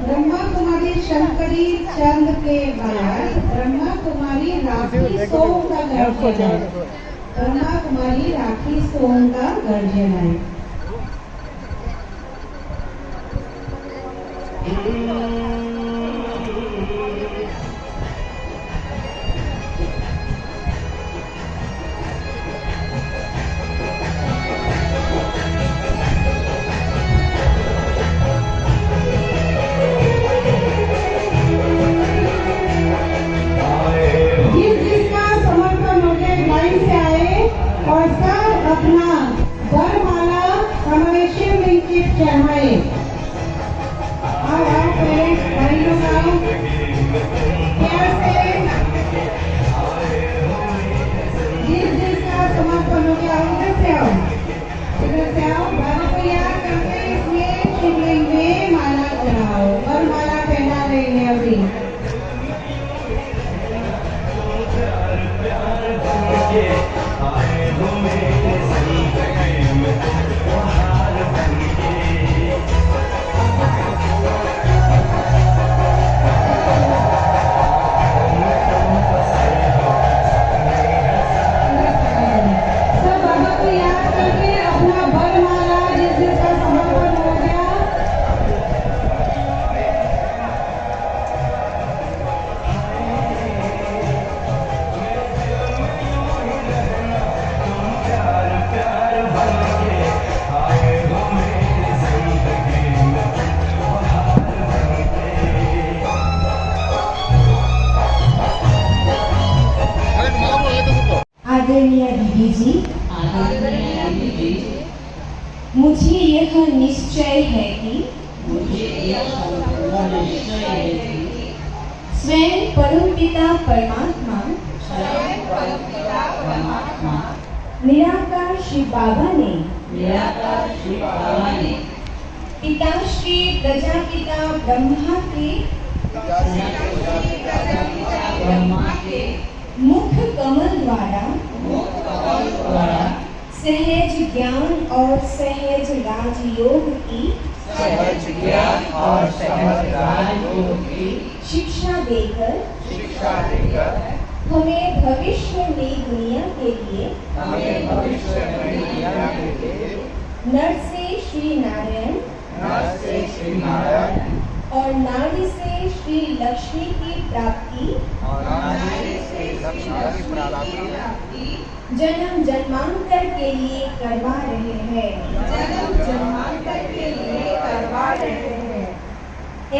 ब्रह्मा कुमारी शंकरी चंद के बाद ब्रह्मा कुमारी राखी सोम का गर्जन है। ब्रह्मा कुमारी राखी सोम का गर्जन है। चढ़ाए और भाई लोग आओ प्यार से जिसका समर्पण हो गया इधर से आओ बाबा को याद करके इसमें शिवलिंग में माला चढ़ाओ और माला पहना लेंगे अभी। आदरणीय दीदी जी, मुझे यह निश्चय है कि स्वयं परमपिता परमात्मा निराकार शिव बाबा ने पिताश्री प्रजापिता ब्रह्मा के मुख कमल द्वारा सहज ज्ञान और सहज राजयोग की शिक्षा देकर हमें भविष्य में दुनिया के लिए नर से श्री नारायण और नारी से श्री लक्ष्मी की प्राप्ति जन्म जन्मांतर के लिए करवा रहे हैं।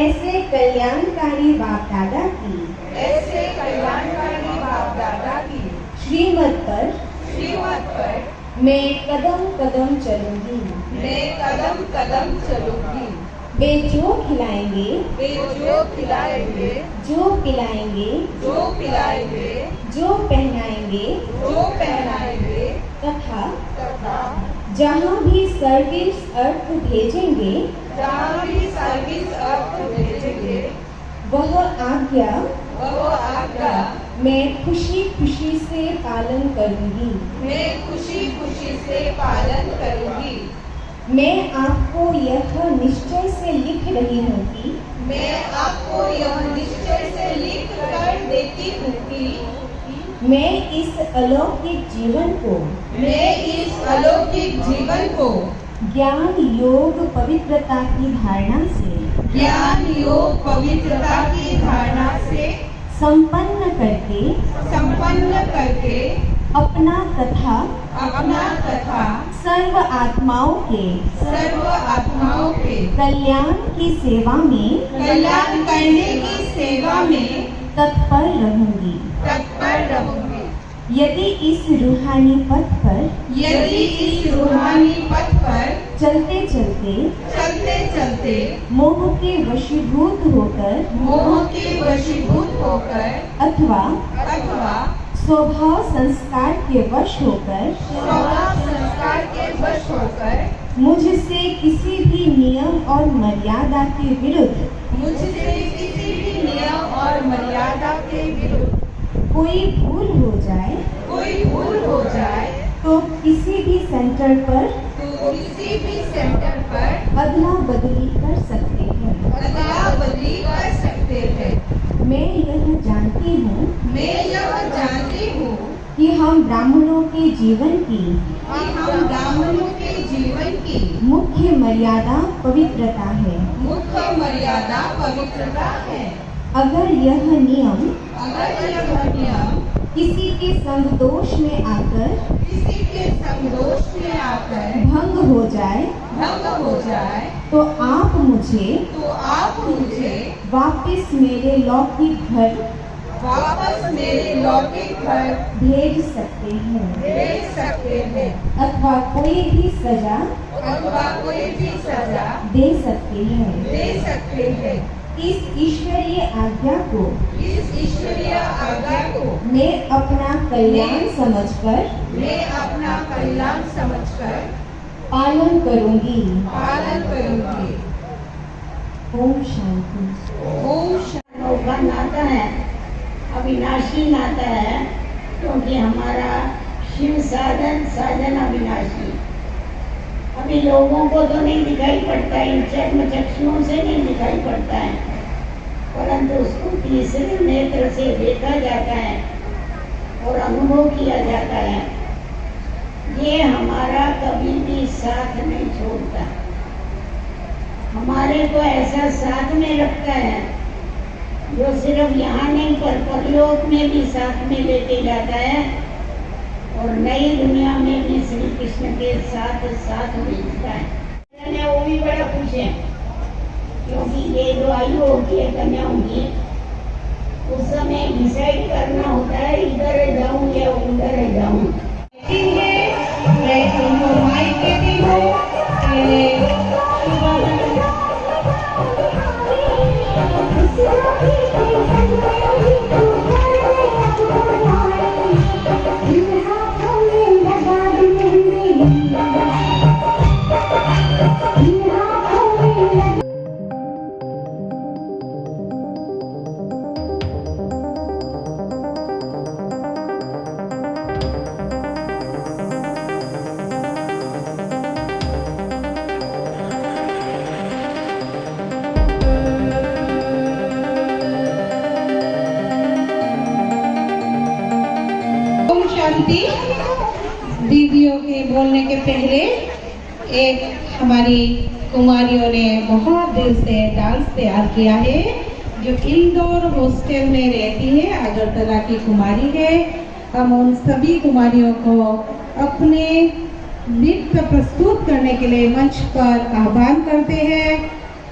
ऐसे कल्याणकारी बाप दादा की श्रीमत पर मैं कदम कदम चलूंगी। वे जो खिलाएंगे, जो पिलाएंगे, जो पहनाएंगे तथा जहाँ भी सर्विस अर्थ भेजेंगे वह आज्ञा मैं खुशी खुशी से पालन करूंगी। मैं आपको यह निश्चय से लिख रही हूँ कि मैं इस अलौकिक जीवन को ज्ञान योग पवित्रता की धारणा से संपन्न करके अपना तथा सर्व आत्माओं के कल्याण की सेवा में तत्पर रहूंगी। यदि इस रूहानी पथ पर चलते चलते मोह के वशीभूत होकर अथवा स्वभाव संस्कार के वश होकर मुझसे किसी भी नियम और मर्यादा के विरुद्ध कोई भूल हो जाए तो किसी भी सेंटर पर अदला बदली कर सकते हैं। मैं यह जानती हूँ कि हम ब्राह्मणों के जीवन की मुख्य मर्यादा पवित्रता है। अगर यह नियम किसी के संग दोष में आकर भंग हो जाए तो आप मुझे वापस मेरे लौकिक घर भेज सकते हैं अथवा कोई भी सजा दे सकते हैं। इस ईश्वरीय आज्ञा को मैं अपना कल्याण समझकर पालन करूंगी। ओम शांति। का नाता है, अविनाशी नाता है, क्योंकि हमारा शिव साधन अविनाशी। अभी लोगों को तो नहीं दिखाई पड़ता है, इन चर्म चक्षुओं से नहीं दिखाई पड़ता है, परंतु उसको तीसरे नेत्र से देखा जाता है और अनुभव किया जाता है। ये हमारा कभी भी साथ नहीं छोड़ता, हमारे को ऐसा साथ में रखता है जो सिर्फ यहाँ नहीं पर परलोक में भी साथ में लेके जाता है और नई दुनिया में भी श्री कृष्ण के साथ भेजता है। वो भी बड़ा खुश है क्योंकि ये जो आयु होती है कन्याओं की, उस समय डिसाइड करना होता है इधर जाऊं या उधर जाऊं। मैं तुमको माइक देती हूँ सुनती। दीदियों के बोलने के पहले एक हमारी कुमारियों ने बहुत दिल से डांस तैयार किया है, जो इंदौर हॉस्टल में रहती है, अगरतला की कुमारी है। हम उन सभी कुमारियों को अपने नृत्य प्रस्तुत करने के लिए मंच पर आह्वान करते हैं।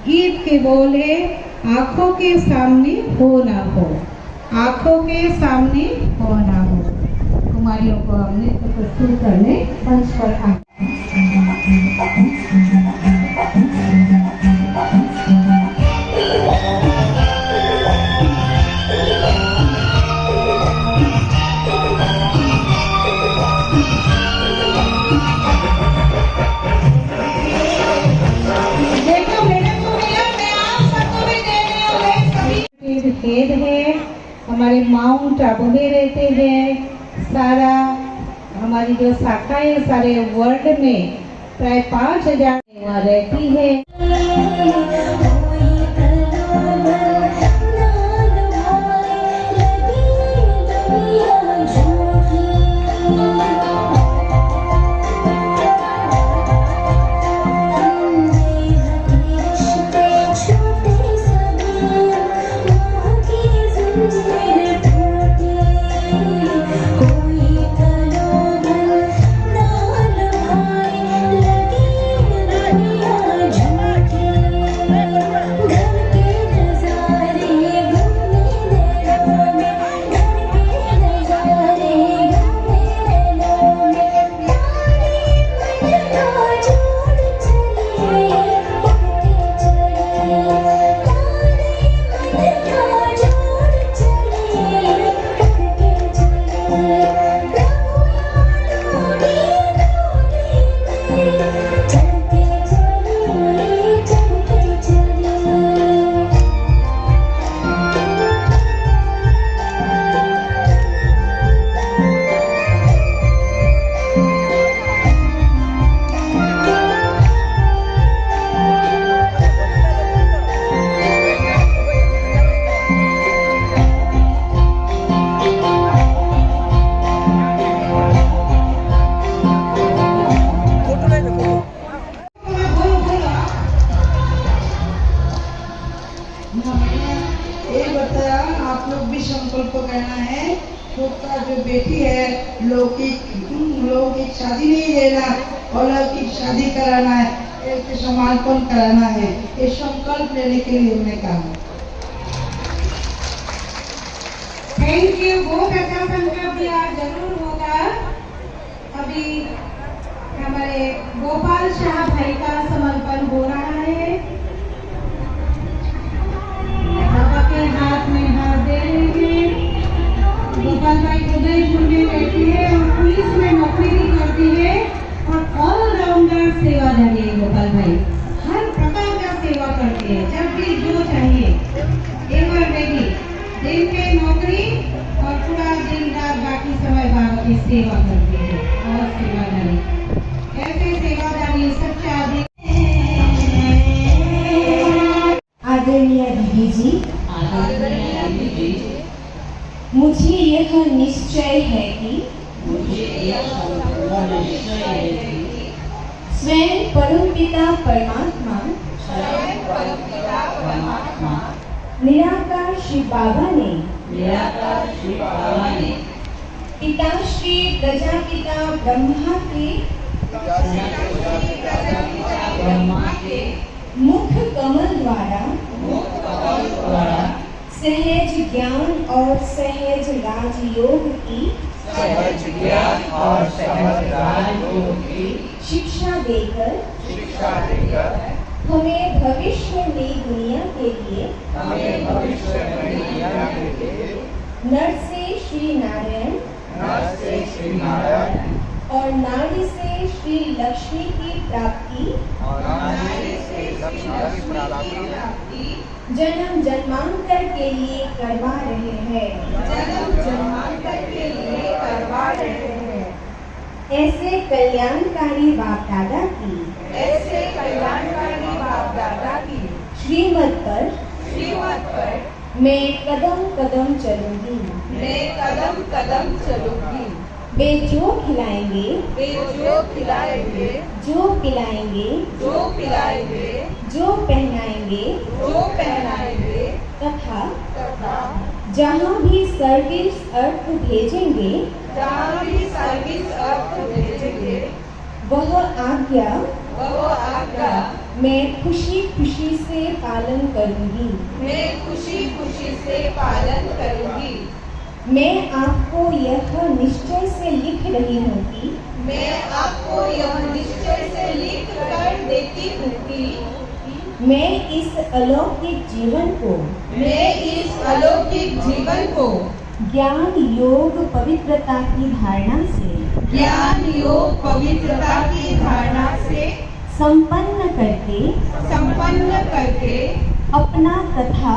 गीत के बोल है, आंखों के सामने हो ना हो, आंखों के सामने हो ना हो। कुमारियों को हम नृत्य प्रस्तुत करने मंच पर खेद है। हमारे माउंट आबू में रहते हैं। सारा हमारी जो शाखाएं सारे वर्ल्ड में प्राय 5000 वहाँ रहती है। आप लोग भी संकल्प करना है, खुद का जो बेटी है लौकिक शादी नहीं देना, अलौकिक शादी कराना है, एक समापन कराना है। ये संकल्प लेने के लिए हमने कहा। Thank you. बहुत अच्छा संकल्प लिया, जरूर होगा। अभी हमारे गोपाल शाह भाई का समर्पण हो रहा है। बाबा के हाथ में हाथ दे रहे हैं। गोपाल भाई उदयपुर में रहती है और पुलिस में नौकरी भी करती है और ऑलराउंडर सेवादारी है। गोपाल भाई हर प्रकार का सेवा करते हैं, जब भी जो चाहिए। एवर रेडी, दिन पे नौकरी और पूरा दिन रात बाकी समय बाबा की सेवा करती है। और सेवादारी, ऐसे सेवादारी सच्चा आदरणीय दीदी जी, मुझे यह निश्चय है कि स्वयं परमपिता परमात्मा निराकार श्री बाबा ने पिता श्री प्रजापिता ब्रह्मा के मुख कमल द्वारा सहज ज्ञान और सहज राजयोग की शिक्षा देकर हमें भविष्य में दुनिया के लिए नर से श्री नारायण और नारी से श्री लक्ष्मी की प्राप्ति जन्म जन्मांतर के लिए करवा रहे हैं। ऐसे कल्याणकारी बाप दादा की श्रीमत पर मैं कदम कदम चलूंगी। वे जो खिलाएंगे, वे जो खिलाएंगे, जो पिलाएंगे, जो पिलाएंगे, जो पहनाएंगे जो पहनाएंगे, तथा तथा जहाँ भी सर्विस अर्थ भेजेंगे, जहाँ भी सर्विस अर्थ भेजेंगे, वह आज्ञा वह आज्ञा मैं खुशी खुशी से पालन करूंगी। मैं खुशी खुशी से पालन करूंगी। मैं आपको यह निश्चय से लिख रही हूँ कि मैं आपको यह निश्चय से लिख कर देती हूँ कि मैं इस अलौकिक जीवन को, मैं इस अलौकिक जीवन को ज्ञान योग पवित्रता की धारणा से, ज्ञान योग पवित्रता की धारणा से संपन्न करके, संपन्न करके अपना तथा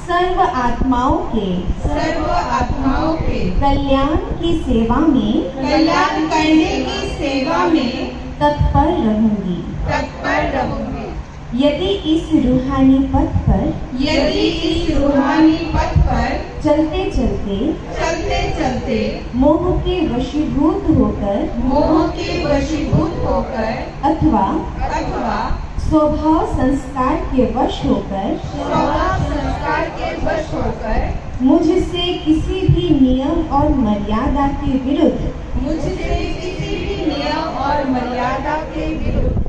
सर्व आत्माओं के सर्व आत्माओं के कल्याण की सेवा में कल्याण करने की सेवा में तत्पर रहूंगी। तत्पर रहूंगी। यदि इस रूहानी पथ पर, यदि इस रूहानी पथ पर चलते चलते चलते चलते मोह के वशीभूत होकर, मोह के वशीभूत होकर अथवा अथवा स्वभाव संस्कार के वश होकर, स्वभाव संस्कार के वश होकर मुझसे किसी भी नियम और मर्यादा के विरुद्ध मुझसे किसी भी नियम और मर्यादा के विरुद्ध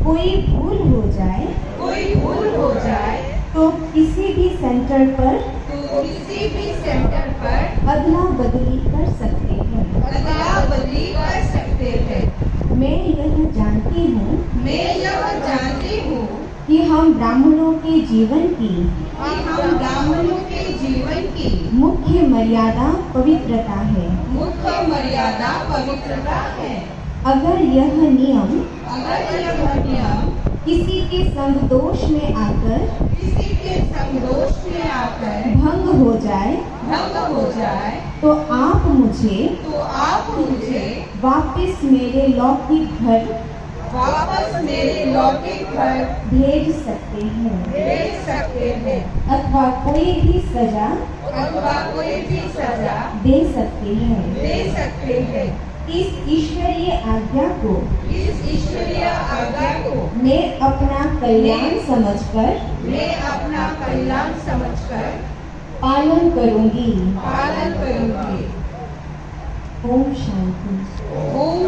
कोई भूल हो जाए, कोई भूल हो जाए तो किसी भी सेंटर पर तो किसी भी सेंटर पर अदला बदली कर सकते हैं। अदला बदली कर सकते हैं। मैं यह जानती हूँ मैं यह जानती हूँ कि हम ब्राह्मणों के जीवन की कि हम ब्राह्मणों के जीवन की मुख्य मर्यादा पवित्रता है। मुख्य मर्यादा पवित्रता है। अगर यह नियम अगर यह नियम किसी के संगदोष में आकर किसी के संदोष में आकर भंग हो जाए भंग हो जाए तो आप मुझे वापस मेरे लौकिक घर वापस मेरे लौकिक घर भेज सकते हैं, भेज सकते हैं अथवा कोई भी सजा अथवा कोई भी सजा दे सकते हैं। दे सकते हैं। इस ईश्वरीय आज्ञा को इस ईश्वरीय आज्ञा को मैं अपना कल्याण समझकर मैं अपना कल्याण समझकर पालन करूंगी। पालन करूंगी। ओम शांति। ओम